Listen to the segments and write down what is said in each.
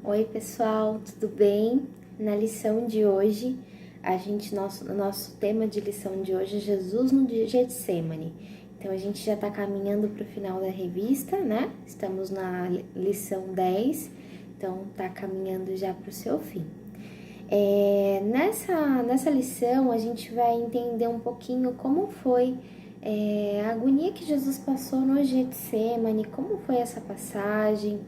Oi pessoal, tudo bem? Na lição de hoje, nosso tema de lição de hoje é Jesus no Getsemane. Então a gente já está caminhando para o final da revista, né? Estamos na lição 10, então está caminhando já para o seu fim. Nessa lição a gente vai entender um pouquinho como foi a agonia que Jesus passou no Getsemane, como foi essa passagem.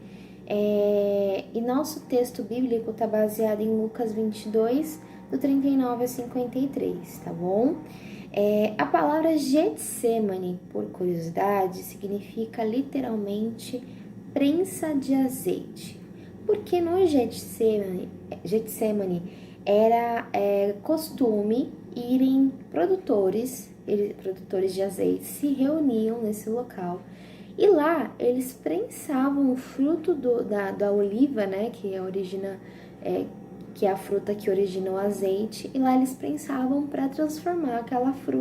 E nosso texto bíblico está baseado em Lucas 22, do 39 a 53, tá bom? A palavra Getsemane, por curiosidade, significa literalmente prensa de azeite. Porque no Getsemane era costume irem produtores de azeite se reuniam nesse local. E lá eles prensavam o fruto da oliva, né, que é a fruta que origina o azeite, e lá eles prensavam para transformar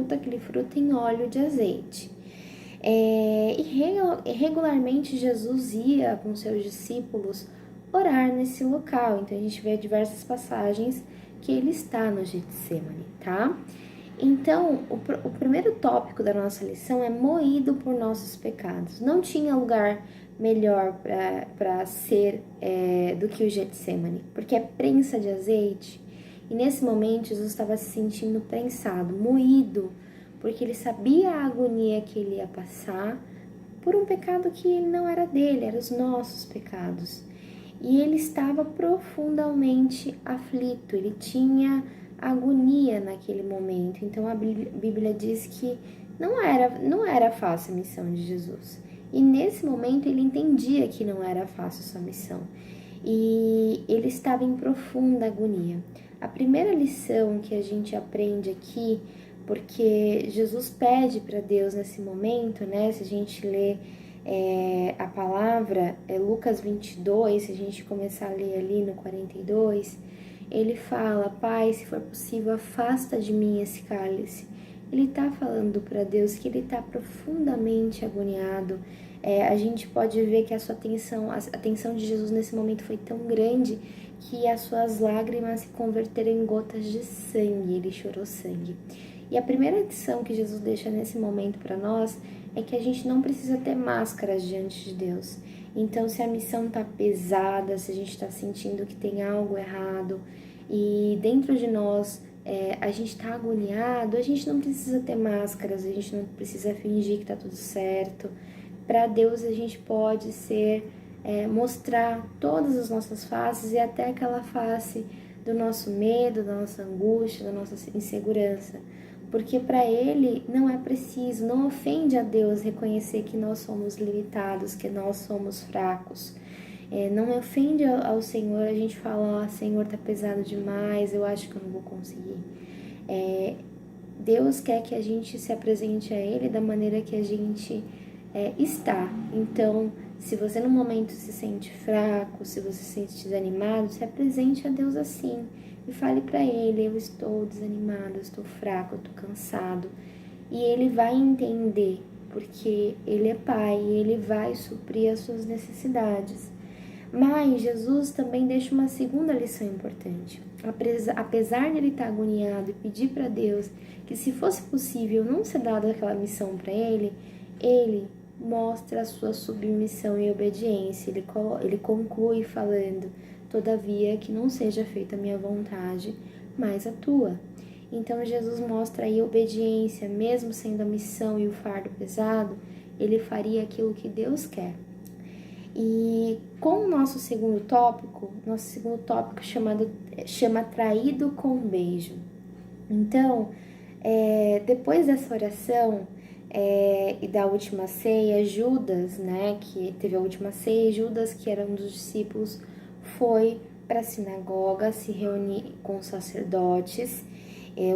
aquele fruto em óleo de azeite. E regularmente Jesus ia com seus discípulos orar nesse local. Então a gente vê diversas passagens que ele está no Getsemane, tá? Então, o primeiro tópico da nossa lição é moído por nossos pecados. Não tinha lugar melhor para ser do que o Getsemane, porque é prensa de azeite. E nesse momento, Jesus estava se sentindo prensado, moído, porque ele sabia a agonia que ele ia passar por um pecado que não era dele, eram os nossos pecados. E ele estava profundamente aflito, ele tinha agonia naquele momento. Então a Bíblia diz que não era fácil a missão de Jesus. E nesse momento ele entendia que não era fácil sua missão. E ele estava em profunda agonia. A primeira lição que a gente aprende aqui, porque Jesus pede para Deus nesse momento, né? Se a gente lê a palavra, Lucas 22, se a gente começar a ler ali no 42, ele fala: Pai, se for possível, afasta de mim esse cálice. Ele está falando para Deus que ele está profundamente agoniado. A gente pode ver que a atenção de Jesus nesse momento foi tão grande que as suas lágrimas se converteram em gotas de sangue, ele chorou sangue. E a primeira lição que Jesus deixa nesse momento para nós é que a gente não precisa ter máscaras diante de Deus. Então, se a missão está pesada, se a gente está sentindo que tem algo errado e dentro de nós a gente está agoniado, a gente não precisa ter máscaras, a gente não precisa fingir que está tudo certo. Para Deus a gente pode mostrar todas as nossas faces e até aquela face do nosso medo, da nossa angústia, da nossa insegurança. Porque para Ele não é preciso, não ofende a Deus reconhecer que nós somos limitados, que nós somos fracos. Não ofende ao Senhor a gente falar: Senhor, tá pesado demais, eu acho que eu não vou conseguir. Deus quer que a gente se apresente a Ele da maneira que a gente está. Então, se você no momento se sente fraco, se você se sente desanimado, se apresente a Deus assim e fale para Ele: eu estou desanimado, eu estou fraco, eu estou cansado. E Ele vai entender, porque Ele é Pai e Ele vai suprir as suas necessidades. Mas Jesus também deixa uma segunda lição importante. Apesar de ele estar agoniado e pedir para Deus que, se fosse possível, não ser dada aquela missão para ele, ele mostra a sua submissão e obediência. Ele conclui falando: todavia, que não seja feita a minha vontade, mas a tua. Então Jesus mostra aí obediência, mesmo sendo a missão e o fardo pesado, ele faria aquilo que Deus quer. E com o nosso segundo tópico chama traído com um beijo. Então, depois dessa oração e da última ceia, Judas, né, que teve a última ceia, Judas, que era um dos discípulos, foi para a sinagoga se reunir com os sacerdotes,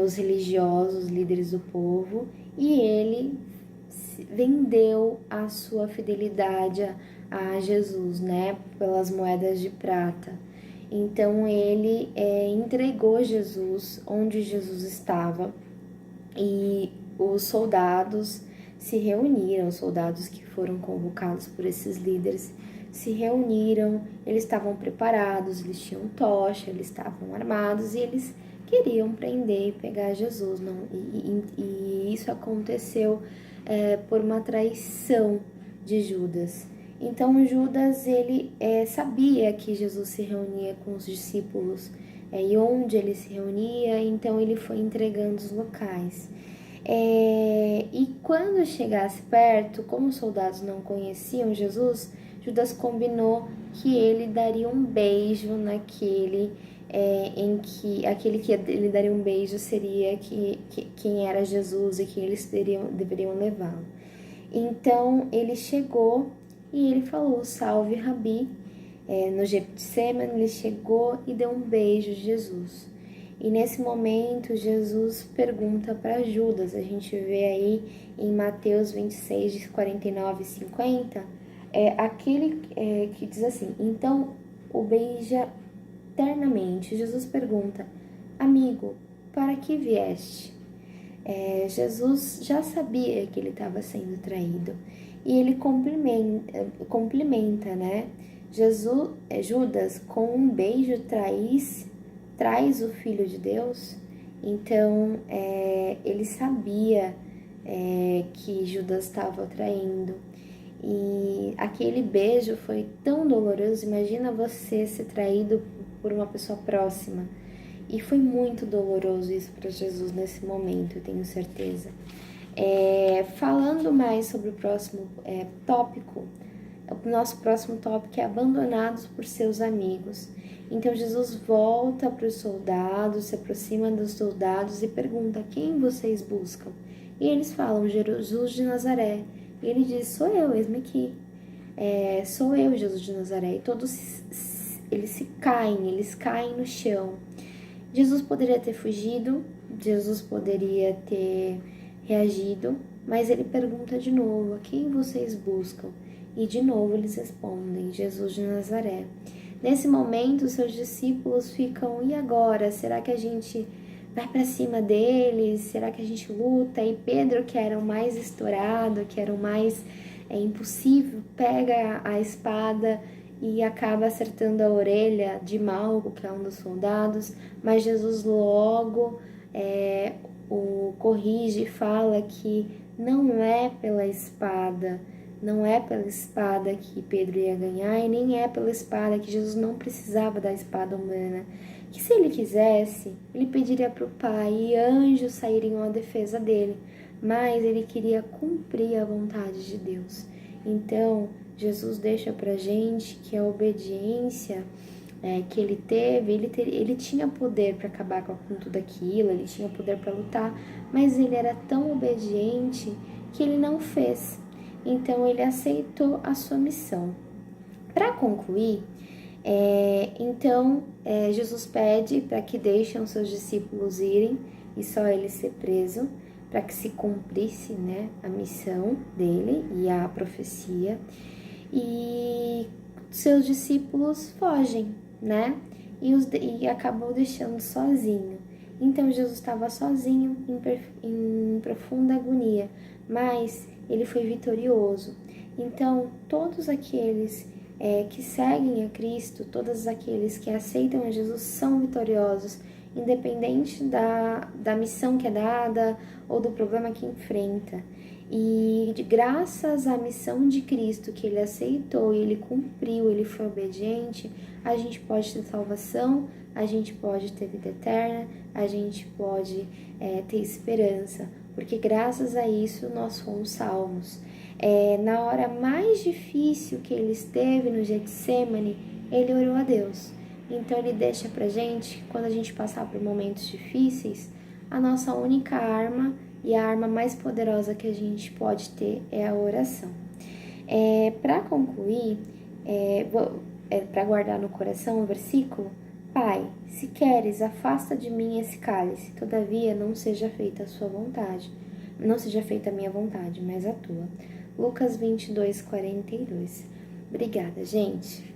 os religiosos, os líderes do povo, e ele vendeu a sua fidelidade a Jesus, né, pelas moedas de prata. Então ele entregou Jesus onde Jesus estava, e os soldados se reuniram, os soldados que foram convocados por esses líderes se reuniram, eles estavam preparados, eles tinham tocha, eles estavam armados e eles queriam prender e pegar Jesus. Não? E isso aconteceu por uma traição de Judas. Então Judas ele sabia que Jesus se reunia com os discípulos e onde ele se reunia, então ele foi entregando os locais. E quando chegasse perto, como os soldados não conheciam Jesus, Judas combinou que ele daria um beijo naquele aquele que ele daria um beijo seria quem era Jesus e quem eles deveriam levá-lo. Então ele chegou e ele falou: "Salve, Rabi". No Getsemane ele chegou e deu um beijo de Jesus. E nesse momento Jesus pergunta para Judas, a gente vê aí em Mateus 26, de 49 e 50, aquele que diz assim: "Então o beija ternamente". Jesus pergunta: "Amigo, para que vieste?". Jesus já sabia que ele estava sendo traído e ele complementa, né? Judas, com um beijo traz o Filho de Deus. Então, ele sabia que Judas estava traindo. E aquele beijo foi tão doloroso. Imagina você ser traído por uma pessoa próxima. E foi muito doloroso isso para Jesus nesse momento, eu tenho certeza. Falando mais sobre o próximo tópico, o nosso próximo tópico é abandonados por seus amigos. Então Jesus volta para os soldados, se aproxima dos soldados e pergunta: "Quem vocês buscam?". E eles falam: "Jesus de Nazaré". E ele diz: "Sou eu, eis-me aqui". Sou eu, Jesus de Nazaré. E todos eles caem no chão. Jesus poderia ter fugido, Jesus poderia ter reagido, mas ele pergunta de novo: "A quem vocês buscam?". E de novo eles respondem: "Jesus de Nazaré". Nesse momento, seus discípulos ficam: "E agora? Será que a gente vai para cima deles? Será que a gente luta?". E Pedro, que era o mais estourado, que era o mais impossível, pega a espada e acaba acertando a orelha de Malco, que é um dos soldados, mas Jesus logo o corrige e fala que não é pela espada que Pedro ia ganhar e nem é pela espada, que Jesus não precisava da espada humana, que se ele quisesse, ele pediria para o Pai e anjos sairiam à defesa dele, mas ele queria cumprir a vontade de Deus. Então, Jesus deixa pra gente que a obediência que ele teve, ele tinha poder para acabar com tudo aquilo, ele tinha poder para lutar, mas ele era tão obediente que ele não fez. Então, ele aceitou a sua missão. Para concluir, Jesus pede para que deixem os seus discípulos irem e só ele ser preso, para que se cumprisse, né, a missão dele e a profecia. E seus discípulos fogem, né? E acabou deixando sozinho. Então Jesus estava sozinho, em profunda agonia, mas ele foi vitorioso. Então todos aqueles que seguem a Cristo, todos aqueles que aceitam a Jesus são vitoriosos, independente da missão que é dada ou do problema que enfrenta. E graças à missão de Cristo que ele aceitou e ele cumpriu, ele foi obediente, a gente pode ter salvação, a gente pode ter vida eterna, a gente pode ter esperança, porque graças a isso nós fomos salvos. Na hora mais difícil que ele esteve no Getsemane, ele orou a Deus. Então ele deixa pra gente, quando a gente passar por momentos difíceis, a nossa única arma e a arma mais poderosa que a gente pode ter é a oração. Para concluir, para guardar no coração o versículo: Pai, se queres, afasta de mim esse cálice, todavia não seja feita a sua vontade, não seja feita a minha vontade, mas a tua. Lucas 22:42. Obrigada, gente.